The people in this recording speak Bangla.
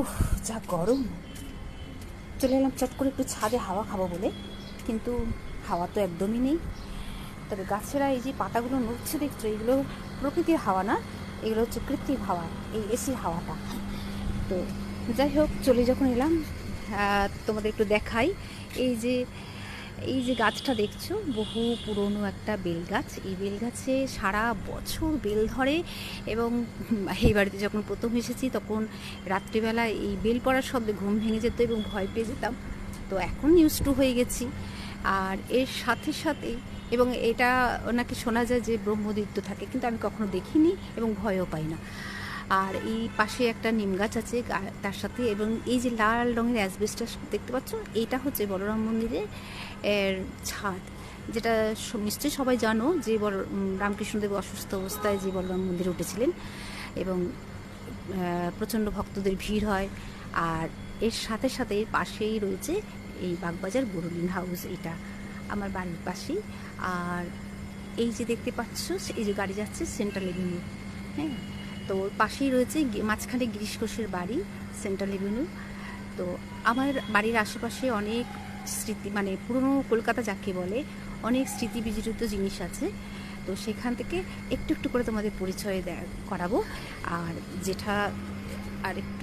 উফ, যা গরম! চলে এলাম চট করে একটু ছাদে হাওয়া খাবো বলে, কিন্তু হাওয়া তো একদমই নেই। তবে গাছেরা এই যে পাতাগুলো নড়ছে দেখছো, এগুলো প্রকৃতির হাওয়া না, এগুলো হচ্ছে কৃত্রিম হাওয়া, এই এসির হাওয়াটা। তো যাই হোক, চলে যখন এলাম, তোমাদের একটু দেখাই। এই যে এই যে গাছটা দেখছো, বহু পুরনো একটা বেল গাছ। এই বেল গাছে সারা বছর বেল ধরে। এবং এই বাড়িতে যখন প্রথম এসেছি তখন রাত্রিবেলা এই বেল পড়ার শব্দে ঘুম ভেঙে যেত এবং ভয় পেয়ে যেতাম। তো এখন ইউজ টু হয়ে গেছি। আর এর সাথে সাথে, এবং এটা নাকি শোনা যায় যে ব্রহ্মদৈত্য থাকে, কিন্তু আমি কখনো দেখিনি এবং ভয়ও পাই না। আর এই পাশে একটা নিম গাছ আছে তার সাথে, এবং এই যে লাল রঙের অ্যাসবেস্টাস দেখতে পাচ্ছ, এইটা হচ্ছে বলরাম মন্দিরের এর ছাদ। যেটা নিশ্চয়ই সবাই জানো যে রামকৃষ্ণদেব অসুস্থ অবস্থায় যে বলরাম মন্দিরে উঠেছিলেন, এবং প্রচণ্ড ভক্তদের ভিড় হয়। আর এর সাথে সাথে এর পাশেই রয়েছে এই বাগবাজার বোরোলিন হাউস, এটা আমার বাড়ির পাশেই। আর এই যে দেখতে পাচ্ছ, এই যে গাড়ি যাচ্ছে সেন্ট্রাল এভিনিউ, হ্যাঁ, তো ওর পাশেই রয়েছে মাঝখানে গিরিশ ঘোষের বাড়ি, সেন্ট্রাল এভিনিউ। তো আমার বাড়ির আশেপাশে অনেক স্মৃতি, মানে পুরনো কলকাতা যাকে বলে, অনেক স্মৃতি বিজড়িত জিনিস আছে। তো সেখান থেকে একটু একটু করে তোমাদের পরিচয় করাবো। আর যেটা আর একটু